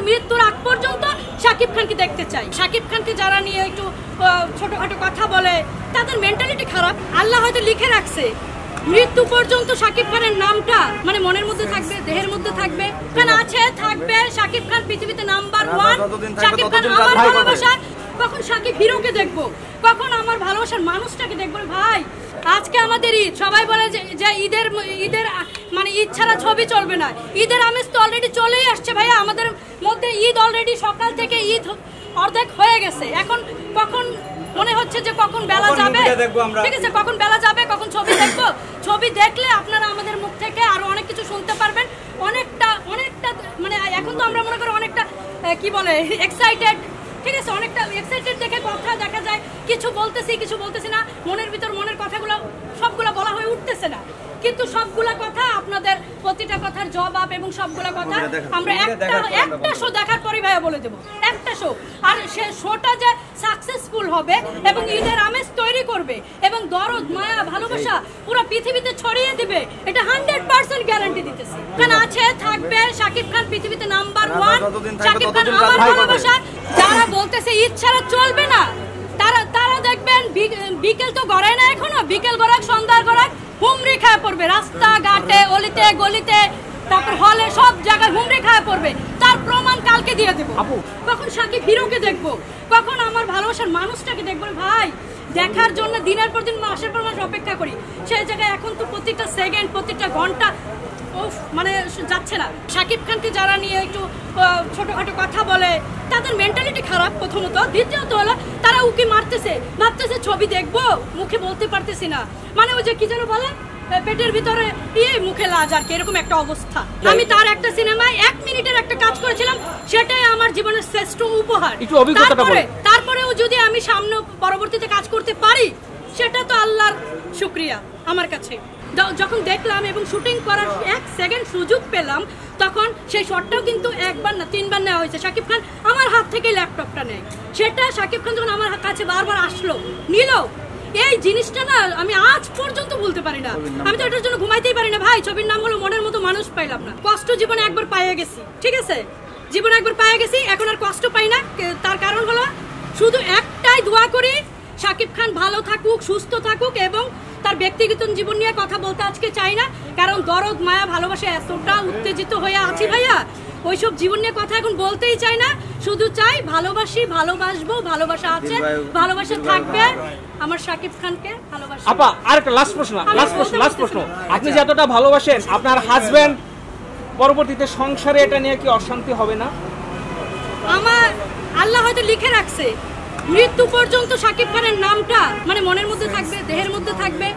মৃত্যুর আগ পর্যন্ত শাকিব খানকে দেখতে চাই। শাকিব খানকে যারা নিয়ে একটু ছোটখাটো কথা বলে তাদের মেন্টালিটি খারাপ। আল্লাহ হয়তো লিখে রাখছে মৃত্যু পর্যন্ত শাকিব খানের নামটা মানে মনের মধ্যে থাকবে, দেহের মধ্যে থাকবে, কারণ আছে থাকবে। শাকিব খান পৃথিবীতে নাম্বার 1। শাকিব খান আমার ভালোবাসা। কখন শাকিব হিরোকে দেখবো, কখন আমার ভালোবাসার মানুষটাকে দেখবো। ভাই আজকে আমাদের ঈদ, সবাই বলে যে ঈদের মানে ঈদ ছাড়া ছবি চলবে না। ঈদের আমেজ তো অলরেডি চলেই আসছে ভাইয়া, আমাদের মধ্যে ঈদ অলরেডি সকাল থেকে ঈদ অর্ধেক হয়ে গেছে। এখন কখন মনে হচ্ছে যে কখন বেলা যাবে, ঠিক আছে, কখন বেলা যাবে, কখন ছবি দেখবো। ছবি দেখলে আপনারা আমাদের মুখ থেকে আরো অনেক কিছু শুনতে পারবেন। অনেকটা মানে এখন তো আমরা মনে করি অনেকটা কি বলে এক্সাইটেড, ঠিক আছে, অনেকটা এক্সাইটেড দেখে কথা দেখা যায় কিছু বলতেছি না, মনের ভিতর মনের কথাগুলো সবগুলো বলা হয়ে উঠতেছে না। কিন্তু সবগুলা কথা আপনাদের প্রতিটা কথার জবাব এবং সবগুলা কথা আমরা একটা শো দেখার পরে ভাইয়া বলে দেবো। একটা শো, আর সে শোটা যে সাকসেসফুল হবে এবং ঈদের আমেজ তৈরি করবে এবং দরদ মায়া ভালোবাসা পুরো পৃথিবীতে ছড়িয়ে দিবে, এটা 100% গ্যারান্টি দিতেছি। কারণ আছে থাকবে শাকিব খান পৃথিবীতে নাম্বার 1। শাকিব খান আমার ভালোবাসা। যারা বলতেছে ঈদ ছাড়া চলবে না, তারা দেখবেন বিকেল তো গড়ায় না, এখনো বিকেল গড়াক সন্ধ্যা গড়াক হুমড়ি খায় পড়বে, রাস্তাঘাটে অলিতে গলিতে তারপর হলে সব জায়গায় হুমড়ি খায় পড়বে। তার প্রমাণ কালকে দিয়ে দেবো। কখন শাকিব হিরোকে দেখবো, কখন আমার ভালোবাসার মানুষটাকে দেখবো। ভাই দেখার জন্য দিনের পর দিন মাসের পর মাস অপেক্ষা করি, সেই জায়গায় এখন তো প্রতিটা সেকেন্ড প্রতিটা ঘন্টা মানে যাচ্ছে না। শাকিব খানকে যারা নিয়ে একটু ছোটখাটো কথা বলে তাদের মেন্টালিটি খারাপ প্রথমত। দ্বিতীয়ত হলো তারা উকি মারতেছে, ভাবতেছে ছবি দেখবো, মুখে বলতে পারতেছি না, মানে ওই যে কি যেন বলে পেটের ভিতরে মুখে লাজ, আর কি এরকম একটা অবস্থা। আমি তার একটা সিনেমায় 1 মিনিটের একটা কাজ করেছিলাম, সেটাই আমার জীবনের শ্রেষ্ঠ উপহার। তারপরেও যদি আমি সামনে পরবর্তীতে কাজ করতে পারি সেটা তো আল্লাহর শুকরিয়া আমার কাছে। যখন দেখলাম এবং শুটিং করার 1 সেকেন্ড সুযোগ পেলাম, তখন সেই শটটাও কিন্তু 1 বার না 3 বার নেওয়া হয়েছে। শাকিব খান আমার হাত থেকে ল্যাপটপটা নেয়, সেটা শাকিব খান যখন আমার কাছে বারবার আসলো নিল, এই জিনিসটা না আমি আজ পর্যন্ত বলতে পারি না। আমি তো এটার জন্য ঘুমাইতেই পারি না ভাই। ছবির নাম হলো মনের মতো মানুষ পাইলাম না। কষ্ট জীবনে একবার পাইয়ে গেছি, ঠিক আছে, জীবনে একবার পাইয়ে গেছি, এখন আর কষ্ট পাই না। তার কারণ হলো শুধু একটাই দোয়া করি, শাকিব খান ভালো থাকুক, সুস্থ থাকুক, এবং তার ব্যক্তিগত জীবন নিয়ে কথা বলতে আজকে চাই না, কারণ দরদ মায়া ভালোবাসা এতটা উত্তেজিত হয়ে আছি ভাইয়া, ওইসব জীবন নিয়ে কথা এখন বলতেই চাই না। শুধু চাই ভালোবাসি, ভালোবাসবো, ভালোবাসা আছে, ভালোবাসা থাকবে। আমার শাকিব খানকে ভালোবাসি। আপা আরেকটা লাস্ট প্রশ্ন। আপনি যে এতটা ভালোবাসেন আপনার হাজবেন্ড, পরবর্তীতে সংসারে এটা নিয়ে কি অশান্তি হবে না? আমার আল্লাহ হয়তো লিখে রাখছে মৃত্যু পর্যন্ত শাকিব খানের নামটা মানে মনের মধ্যে থাকবে, দেহের মধ্যে থাকবে।